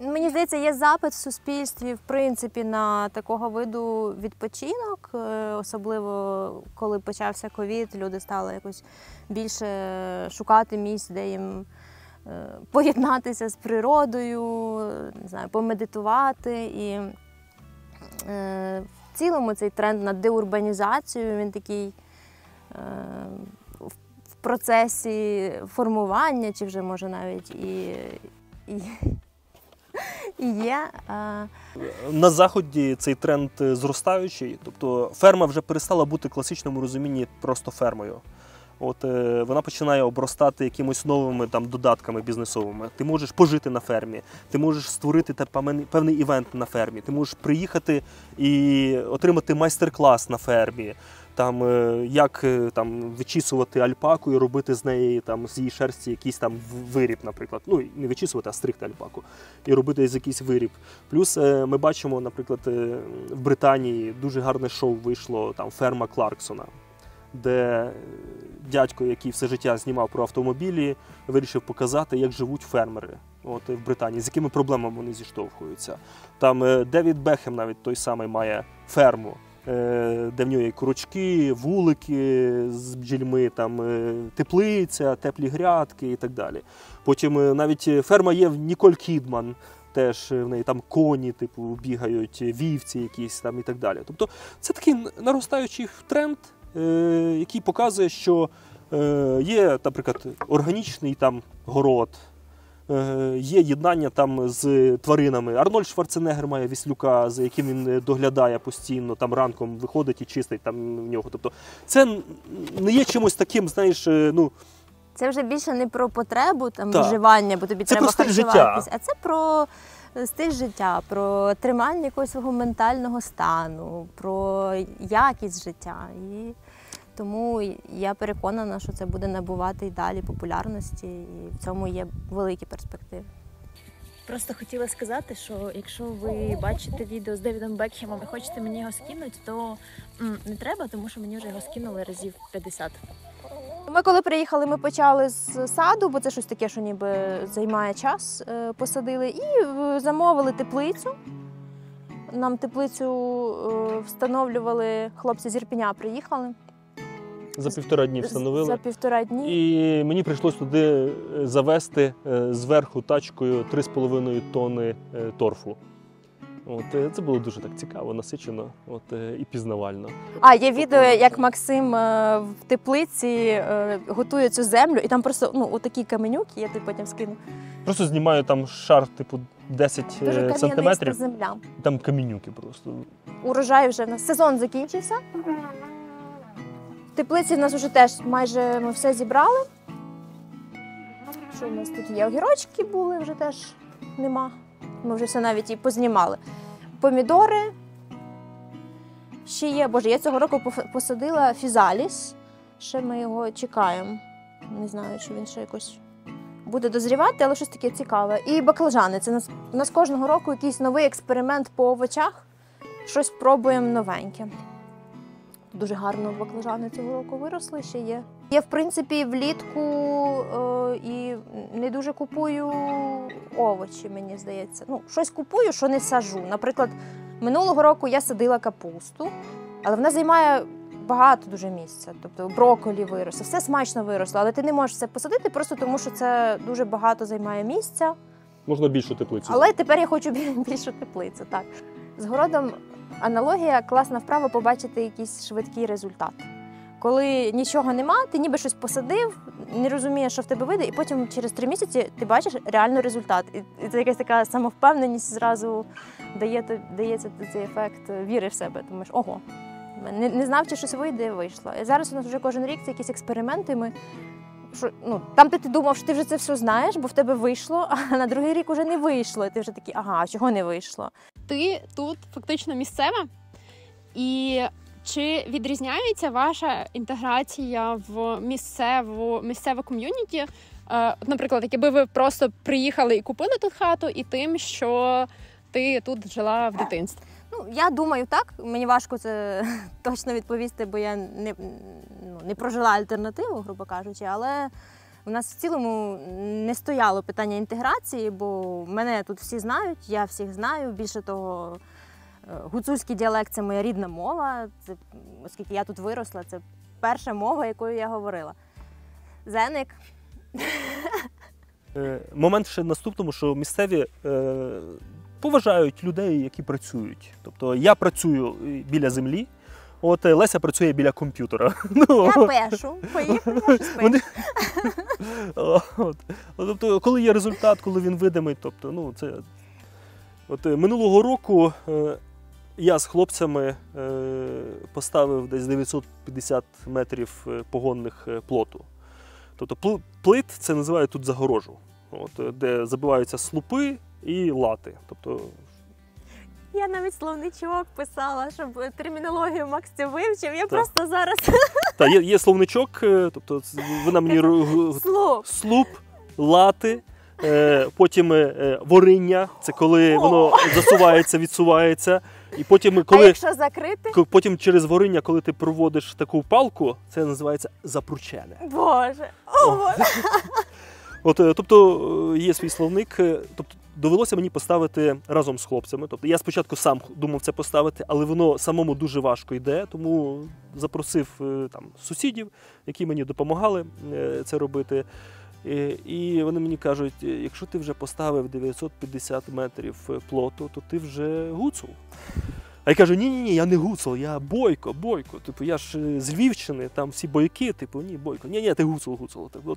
Мені здається, є запит в суспільстві, в принципі, на такого виду відпочинок. Особливо, коли почався ковід, люди стали якось більше шукати місць, де їм поєднатися з природою, не знаю, помедитувати. І в цілому цей тренд на деурбанізацію, він такий в процесі формування, чи вже може навіть і є. На Заході цей тренд зростаючий, тобто ферма вже перестала бути в класичному розумінні просто фермою. Вона починає обростати якимось новими додатками бізнесовими. Ти можеш пожити на фермі, ти можеш створити певний івент на фермі, ти можеш приїхати і отримати майстер-клас на фермі. Як вичісувати альпаку і робити з неї, з її шерсті якийсь виріб, наприклад. Не вичісувати, а стригти альпаку. І робити якийсь виріб. Плюс ми бачимо, наприклад, в Британії дуже гарне шоу вийшло, «Ферма Кларксона», де дядько, який все життя знімав про автомобілі, вирішив показати, як живуть фермери в Британії, з якими проблемами вони зіштовхуються. Девід Бекхем навіть той самий має ферму, де в нього є курочки, вулики з бджільми, теплиця, теплі грядки і так далі. Потім навіть ферма є в Ніколь Кідман, теж в неї коні бігають, вівці якісь і так далі. Тобто це такий наростаючий тренд, який показує, що є, наприклад, органічний там город, є єднання там з тваринами. Арнольд Шварценеггер має віслюка, за яким він доглядає постійно, там ранком виходить і чистить там в нього. Тобто це не є чимось таким, знаєш, ну... Це вже більше не про потребу там, Так. вживання, бо тобі Це треба про стиль харчуватись, життя. а це про стиль життя, про тримання якогось свого ментального стану, про якість життя. І тому я переконана, що це буде набувати і далі популярності, і в цьому є великі перспективи. Просто хотіла сказати, що якщо ви бачите відео з Девідом Бекхемом і хочете мені його скинути, то не треба, тому що мені вже його скинули разів 50. Ми коли приїхали, ми почали з саду, бо це щось таке, що ніби займає час, посадили, і замовили теплицю. Нам теплицю встановлювали, хлопці з Ірпеня приїхали. За 1,5 дні встановили. За 1,5 дні. І мені прийшлось туди завести зверху тачкою 3,5 тонни торфу. Це було дуже так цікаво, насичено і пізнавально. Є відео, як Максим в теплиці готує цю землю, і там просто отакі каменюки, я тобі потім скину. Просто знімаю там шар, типу, 10 Дуже сантиметрів, земля. і там каменюки просто. Урожай вже в нас. Сезон закінчився. В теплиці в нас вже теж майже ми все зібрали. Що у нас тут є? Огірочки були, вже теж нема. Ми вже все навіть і познімали. Помідори ще є. Боже, я цього року посадила фізаліс. Ще ми його чекаємо. Не знаю, чи він ще якось буде дозрівати, але щось таке цікаве. І баклажани. Це у нас кожного року якийсь новий експеримент по овочах. Щось пробуємо новеньке. Дуже гарно баклажани цього року виросли, ще є. Я, в принципі, влітку і не дуже купую овочі, мені здається. Щось купую, що не саджу. Наприклад, минулого року я садила капусту, але вона займає багато дуже місця. Тобто брокколі виросло, все смачно виросло, але ти не можеш це посадити просто тому, що це дуже багато займає місця. Можна більшу теплицю. Але тепер я хочу більшу теплицю, так. З городом аналогія, класна вправа побачити якийсь швидкий результат. Коли нічого нема, ти ніби щось посадив, не розумієш, що в тебе вийде, і потім через 3 місяці ти бачиш реально результат. І це якась така самовпевненість зразу дається цей ефект віри в себе. Думаєш, ого, не знав, чи щось вийде, вийшло. І зараз у нас вже кожен рік це якісь експерименти, ми там, де ти думав, що ти вже це все знаєш, бо в тебе вийшло, а на другий рік вже не вийшло. І ти вже такий, ага, а чого не вийшло? Ти тут фактично місцева. І чи відрізняється ваша інтеграція в місцеве ком'юніті? Наприклад, якби ви просто приїхали і купили тут хату, і тим, що ти тут жила в дитинстві? Я думаю, так. Мені важко це точно відповісти, бо я не прожила альтернативу, грубо кажучи, але в нас в цілому не стояло питання інтеграції, бо мене тут всі знають, я всіх знаю. Більше того, гуцульський діалект – це моя рідна мова, оскільки я тут виросла, це перша мова, якою я говорила. Зеник. Момент ще наступному, що місцеві поважають людей, які працюють. Тобто я працюю біля землі, Леся працює біля комп'ютера. Я пишу, поїхали, я щось пишу. Тобто, коли є результат, коли він видимий, тобто, це... Минулого року я з хлопцями поставив десь 950 метрів погонних плоту. Тобто плит – це називають тут загорожу, де забиваються слупи і лати. Тобто, я навіть словничок писала, щоб термінологію Макс цю вивчив. Я просто зараз... Є словничок, тобто вона мені... Слуп, лати, потім вориння, це коли воно засувається, відсувається. І потім, а якщо закрити? Потім через вориння, коли ти проводиш таку палку, це називається запручене. Боже! Тобто є свій словник. Тобто, довелося мені поставити разом з хлопцями. Тобто, я спочатку сам думав це поставити, але воно самому дуже важко йде, тому запросив сусідів, які мені допомагали це робити. І вони мені кажуть, якщо ти вже поставив 950 метрів плоту, то ти вже гуцул. А я кажу, ні, я не Гуцул, я Бойко. Типу, я ж з Львівщини, там всі бойки, типу, ні, Бойко. Ні, ти Гуцул.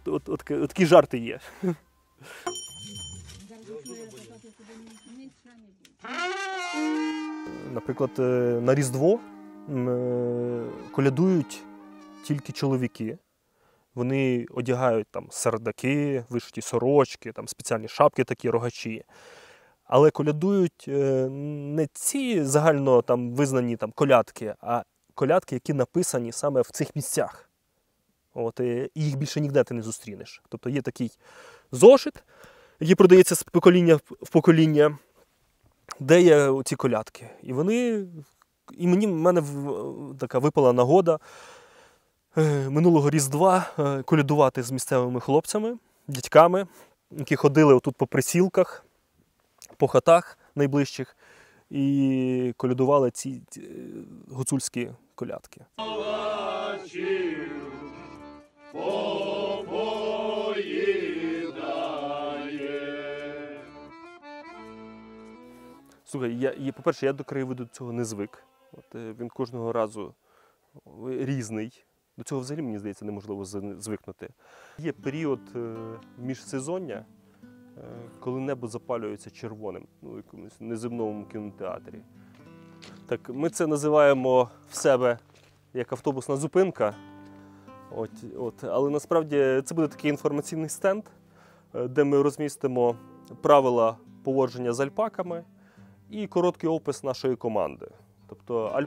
От такі жарти є. Наприклад, на Різдво колядують тільки чоловіки. Вони одягають там сардаки, вишиті сорочки, там спеціальні шапки такі, рогачі. Але колядують не ці загально там визнані там колядки, а колядки, які написані саме в цих місцях. От, і їх більше ніде ти не зустрінеш. Тобто є такий зошит, який продається з покоління в покоління, де є ці колядки. І в мене така випала нагода минулого Різдва колядувати з місцевими хлопцями, дядьками, які ходили отут по присілках, по хатах найближчих і колядували ці гуцульські колядки. Слухай, по-перше, я до краєвиду цього не звик. Він кожного разу різний. До цього взагалі, мені здається, неможливо звикнути. Є період міжсезоння, коли небо запалюється червоним, в якомусь неземному кінотеатрі. Так, ми це називаємо в себе як автобусна зупинка. Але насправді це буде такий інформаційний стенд, де ми розмістимо правила поводження з альпаками і короткий опис нашої команди. Тобто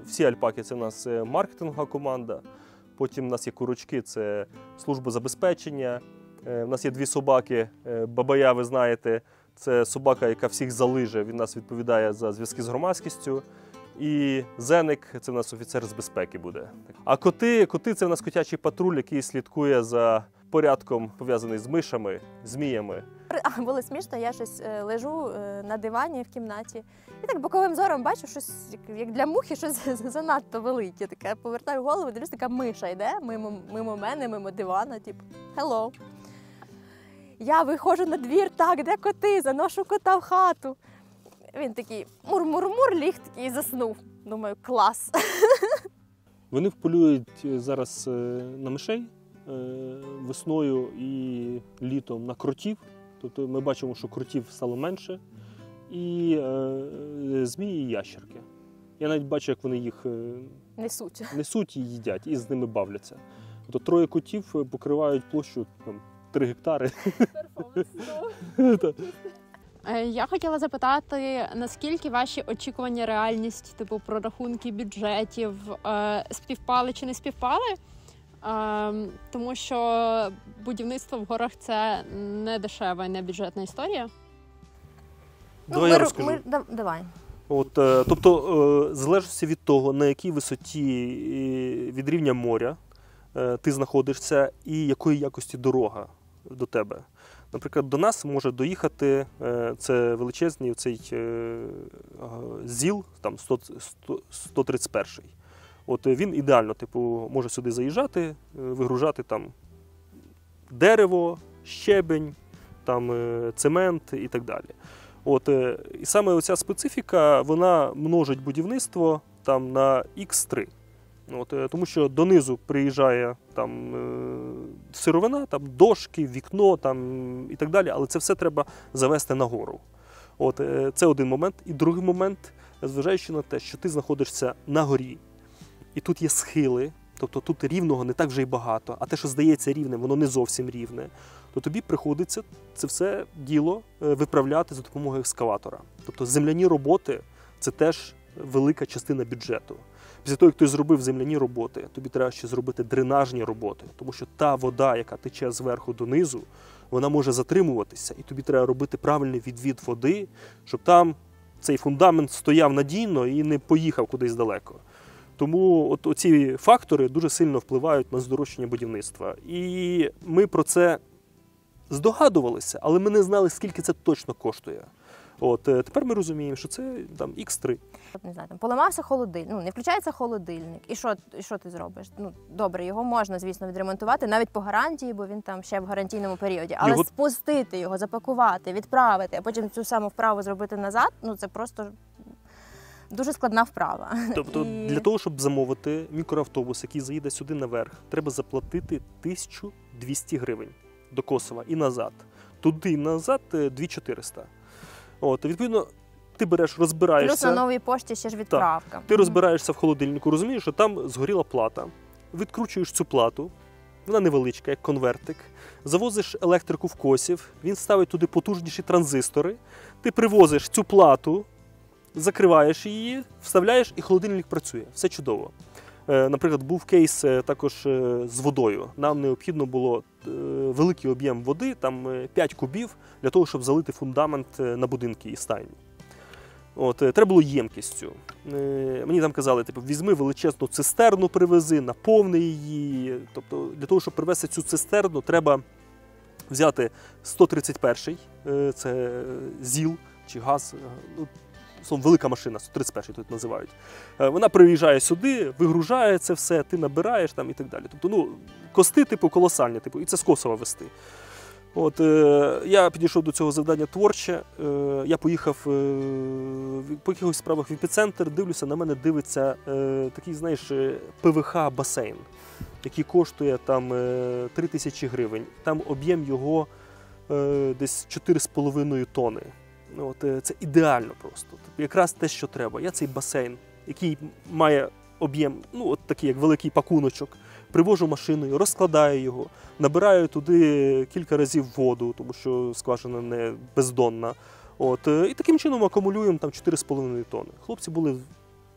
всі альпаки – це в нас маркетингова команда, потім в нас є курочки – це служба забезпечення, в нас є 2 собаки, Бабая, ви знаєте, це собака, яка всіх залиже, він нас відповідає за зв'язки з громадськістю. І Зеник – це в нас офіцер з безпеки буде. А коти – це в нас котячий патруль, який слідкує за порядком, пов'язаний з мишами, зміями. Було смішно, я щось лежу на дивані в кімнаті і так боковим зором бачу щось, як для мухи, щось занадто велике. Таке, повертаю голову, дивлюсь, така миша йде мимо мене, мимо дивана, типу, hello. Я виходжу на двір, так, де коти, заношу кота в хату. Він такий мур-мур-мур, ліг такий і заснув. Думаю, клас. Вони полюють зараз на мишей, весною і літом на кротів. Тобто ми бачимо, що кротів стало менше. І змії і ящерки. Я навіть бачу, як вони їх несуть і їдять, і з ними бавляться. Тобто 3 котів покривають площу 3 гектари. Я хотіла запитати, наскільки ваші очікування реальність, типу прорахунки бюджетів, співпали чи не співпали? Тому що будівництво в горах – це не дешева і не бюджетна історія. Давай я розкажу. Давай. Тобто, залежить від того, на якій висоті від рівня моря ти знаходишся і якої якості дорога до тебе. Наприклад, до нас може доїхати, це величезний цей ЗІЛ, там 131-й. Він ідеально, може сюди заїжджати, вигружати там дерево, щебень, там цемент і так далі. І саме оця специфіка, вона множить будівництво там на Х3. Тому що донизу приїжджає там сировина, там дошки, вікно там, і так далі, але це все треба завести нагору. Це один момент. І другий момент, зважаючи на те, що ти знаходишся на горі, і тут є схили, тобто тут рівного не так вже й багато, а те, що здається рівним, воно не зовсім рівне, то тобі приходиться це все діло виправляти за допомогою екскаватора. Тобто земляні роботи – це теж велика частина бюджету. Після того, як ти зробив земляні роботи, тобі треба ще зробити дренажні роботи, тому що та вода, яка тече зверху донизу, вона може затримуватися, і тобі треба робити правильний відвід води, щоб там цей фундамент стояв надійно і не поїхав кудись далеко. Тому оці фактори дуже сильно впливають на здорожчання будівництва. І ми про це здогадувалися, але ми не знали, скільки це точно коштує. Тепер ми розуміємо, що це там Х3. Не знаю, там поламався холодильник, не включається холодильник. І що ти зробиш? Добре, його можна, звісно, відремонтувати, навіть по гарантії, бо він там ще в гарантійному періоді. Але спустити його, запакувати, відправити, а потім цю саму вправу зробити назад, це просто дуже складна вправа. Тобто для того, щоб замовити мікроавтобус, який заїде сюди наверх, треба заплатити 1200 гривень до Косова і назад. Туди і назад 2400. От, відповідно, ти береш, розбираєшся. Плюс на новій пошті ще ж відправка. Ти розбираєшся в холодильнику, розумієш, що там згоріла плата. Відкручуєш цю плату, вона невеличка, як конвертик. Завозиш електрику в Косів, він ставить туди потужніші транзистори. Ти привозиш цю плату, закриваєш її, вставляєш і холодильник працює. Все чудово. Наприклад, був кейс також з водою. Нам необхідно було великий об'єм води, там 5 кубів, для того, щоб залити фундамент на будинки і стайні. От, треба було ємкістю. Мені там казали, типу, візьми величезну цистерну, привези, наповни її. Тобто, для того, щоб привезти цю цистерну, треба взяти 131-й, це ЗІЛ чи газ, велика машина, 131-й тут називають. Вона приїжджає сюди, вигружає це все, ти набираєш там і так далі. Тобто, кости типу колосальні, типу, і це з Косова везти. От, я підійшов до цього завдання творче, я поїхав по якихось справах в епіцентр, дивлюся, на мене дивиться такий, знаєш, ПВХ-басейн, який коштує там 3000 гривень. Там об'єм його десь 4,5 тонни. От, це ідеально просто. Тобто, якраз те, що треба. Я цей басейн, який має об'єм, от такий, як великий пакуночок, привожу машиною, розкладаю його, набираю туди кілька разів воду, тому що скважина не бездонна. От, і таким чином акумулюємо там 4,5 тонни. Хлопці були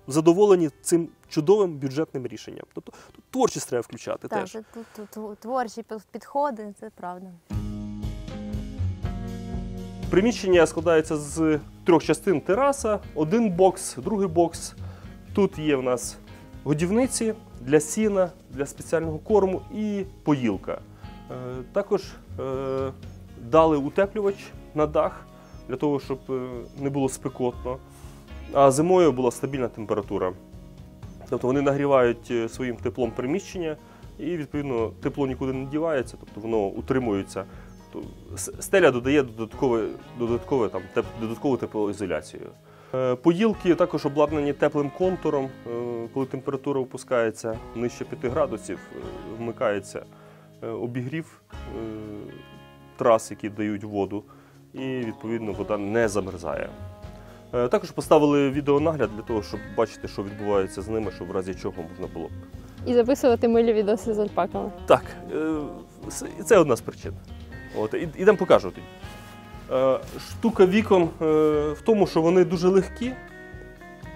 задоволені цим чудовим бюджетним рішенням. Тобто тут творчість треба включати так, теж. Тут творчі підходи, це правда. Приміщення складається з 3 частин: тераса, один бокс, другий бокс. Тут є в нас годівниці для сіна, для спеціального корму і поїлка. Також дали утеплювач на дах, для того, щоб не було спекотно. А зимою була стабільна температура. Тобто вони нагрівають своїм теплом приміщення і, відповідно, тепло нікуди не дівається, тобто воно утримується. Стеля додає додаткову теплоізоляцію. Поїлки також обладнані теплим контуром. Коли температура опускається нижче 5 градусів, вмикається обігрів трас, які дають воду, і, відповідно, вода не замерзає. Також поставили відеонагляд для того, щоб бачити, що відбувається з ними, щоб в разі чого можна було. І записувати милі відоси з альпаками. Так, це одна з причин. От, ідемо покажу тоді. Штука вікон в тому, що вони дуже легкі.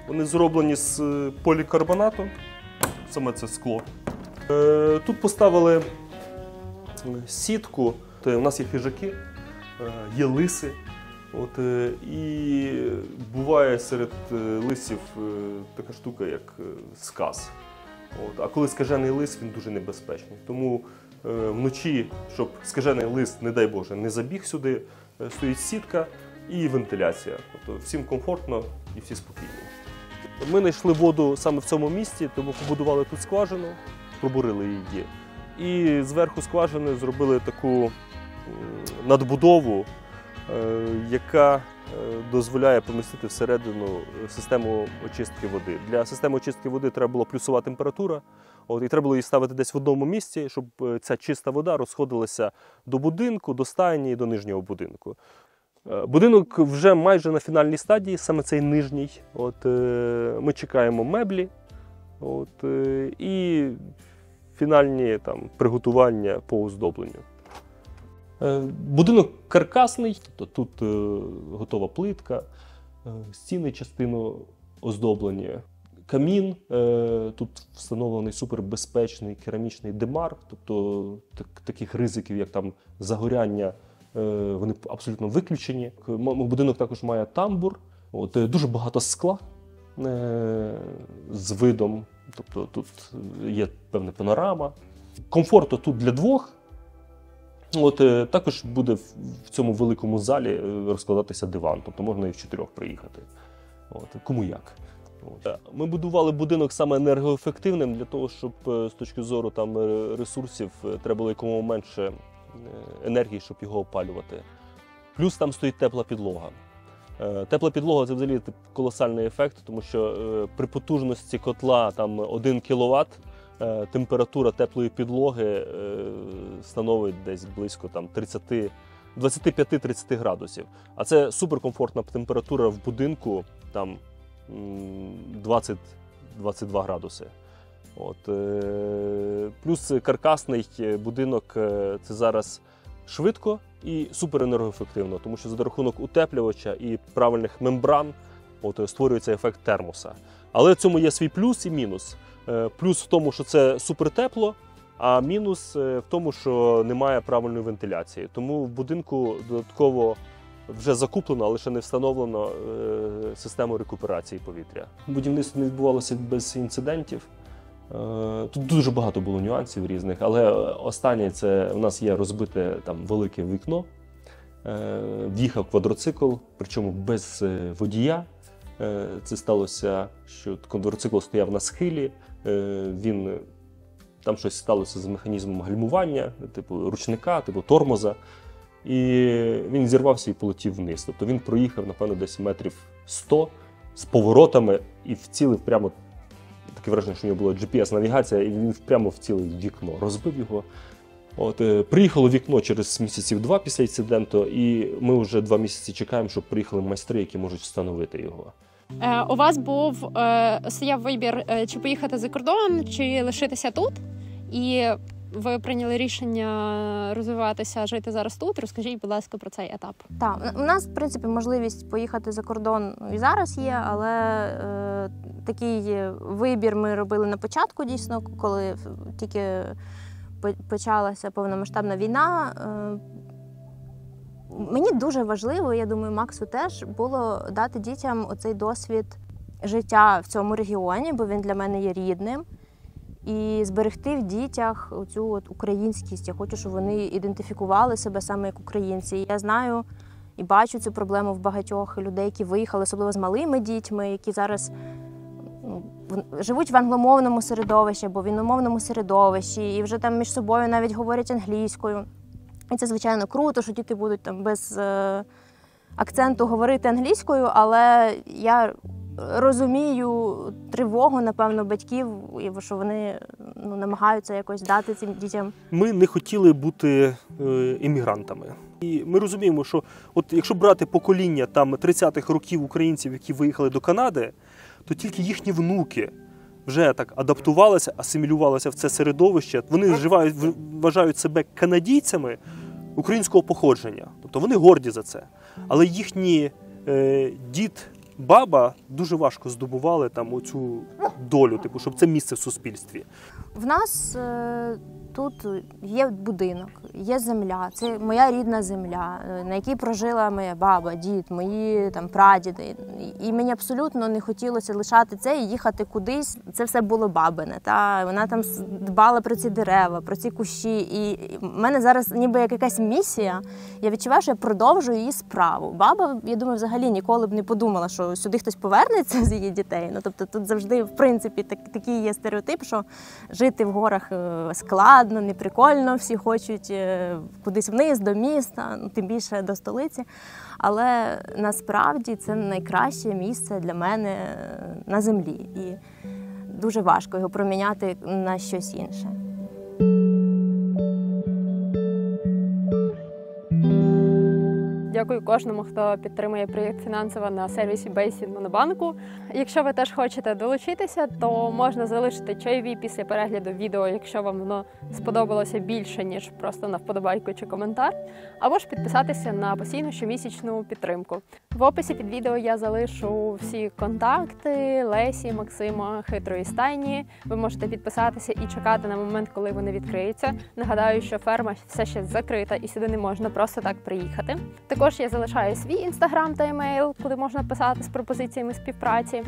Вони зроблені з полікарбонату, саме це скло. Тут поставили сітку, у нас є хижаки, є лиси. От, і буває серед лисів така штука, як сказ. От, а коли скажений лис, він дуже небезпечний. Тому вночі, щоб скажений лис, не дай Боже, не забіг сюди, стоїть сітка і вентиляція. Тобто всім комфортно і всі спокійні. Ми знайшли воду саме в цьому місці, тому побудували тут скважину, пробурили її. І зверху скважини зробили таку надбудову, яка дозволяє помістити всередину систему очистки води. Для системи очистки води треба була плюсова температура, і треба було її ставити десь в одному місці, щоб ця чиста вода розходилася до будинку, до стайні і до нижнього будинку. Будинок вже майже на фінальній стадії, саме цей нижній. Ми чекаємо меблі і фінальні приготування по оздобленню. Будинок каркасний, тобто тут готова плитка, стіни частину оздоблені. Камін, тут встановлений супербезпечний керамічний димар, тобто таких ризиків, як там загоряння, вони абсолютно виключені. Будинок також має тамбур, дуже багато скла з видом, тобто тут є певна панорама. Комфортно тут для двох. Також буде в цьому великому залі розкладатися диван, тобто можна і в 4 приїхати. Кому як. Ми будували будинок саме енергоефективним для того, щоб з точки зору ресурсів треба було якомога менше енергії, щоб його опалювати. Плюс там стоїть тепла підлога. Тепла підлога – це взагалі колосальний ефект, тому що при потужності котла там 1 кВт температура теплої підлоги становить десь близько там 25-30 градусів. А це суперкомфортна температура в будинку там 20-22 градуси. Плюс каркасний будинок – це зараз швидко і суперенергоефективно, тому що за рахунок утеплювача і правильних мембран створюється ефект термоса. Але в цьому є свій плюс і мінус. Плюс в тому, що це супертепло, а мінус в тому, що немає правильної вентиляції. Тому в будинку додатково вже закуплено, але ще не встановлено систему рекуперації повітря. Будівництво не відбувалося без інцидентів. Тут дуже багато було нюансів різних, але останнє – це у нас є розбите там велике вікно, в'їхав квадроцикл, причому без водія. Це сталося, що квадроцикл стояв на схилі, там щось сталося з механізмом гальмування, типу ручника, типу тормоза, і він зірвався і полетів вниз. Тобто він проїхав, напевно, десь метрів 100 з поворотами і вцілив прямо, таке враження, що у нього була GPS-навігація, і він прямо вцілив вікно, розбив його. Приїхало вікно через місяців 2 після інциденту, і ми вже 2 місяці чекаємо, щоб приїхали майстри, які можуть встановити його. У вас стояв вибір, чи поїхати за кордон, чи лишитися тут. І ви прийняли рішення розвиватися, жити зараз тут. Розкажіть, будь ласка, про цей етап. Так, у нас, в принципі, можливість поїхати за кордон і зараз є, але такий вибір ми робили на початку, дійсно, коли тільки почалася повномасштабна війна. Мені дуже важливо, я думаю, Максу теж, було дати дітям оцей досвід життя в цьому регіоні, бо він для мене є рідним. І зберегти в дітях оцю українськість. Я хочу, щоб вони ідентифікували себе саме як українці. Я знаю і бачу цю проблему в багатьох людей, які виїхали, особливо з малими дітьми, які зараз живуть в англомовному середовищі або в іномовному середовищі, і вже там між собою навіть говорять англійською. І це, звичайно, круто, що діти будуть там без акценту говорити англійською, але я розумію тривогу, напевно, батьків, що вони намагаються якось дати цим дітям. Ми не хотіли бути іммігрантами. І ми розуміємо, що якщо брати покоління 30-х років українців, які виїхали до Канади, то тільки їхні внуки вже так адаптувалися, асимілювалися в це середовище. Вони вважають себе канадійцями українського походження. Тобто вони горді за це. Але їхні дід, баба дуже важко здобували оцю долю, щоб це місце в суспільстві. В нас тут є будинок, є земля, це моя рідна земля, на якій прожила моя баба, дід, мої прадіди. І мені абсолютно не хотілося лишати це і їхати кудись. Це все було бабине. Вона там дбала про ці дерева, про ці кущі. І в мене зараз ніби як якась місія. Я відчуваю, що я продовжую її справу. Баба, я думаю, взагалі ніколи б не подумала, що сюди хтось повернеться з її дітей. Тобто тут завжди, в принципі, такий є стереотип, що жити в горах складно, неприкольно, всі хочуть кудись вниз, до міста, тим більше до столиці. Але насправді це найкраще місце для мене на землі. І дуже важко його проміняти на щось інше. Дякую кожному, хто підтримує проєкт фінансово на сервісі Base від Монобанку. Якщо ви теж хочете долучитися, то можна залишити чайові після перегляду відео, якщо вам воно сподобалося більше, ніж просто на вподобайку чи коментар, або ж підписатися на постійну щомісячну підтримку. В описі під відео я залишу всі контакти Лесі, Максима, Хитрої стайні. Ви можете підписатися і чекати на момент, коли вони відкриються. Нагадаю, що ферма все ще закрита і сюди не можна просто так приїхати. Також я залишаю свій інстаграм та емейл, куди можна писати з пропозиціями співпраці.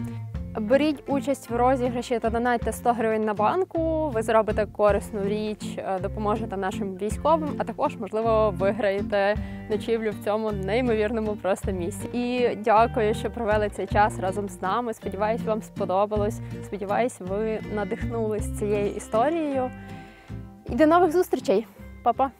Беріть участь в розіграші та донатьте 100 гривень на банку. Ви зробите корисну річ, допоможете нашим військовим, а також, можливо, виграєте ночівлю в цьому неймовірному просто місці. І дякую, що провели цей час разом з нами. Сподіваюсь, вам сподобалось. Сподіваюсь, ви надихнулись цією історією. І до нових зустрічей. Па-па!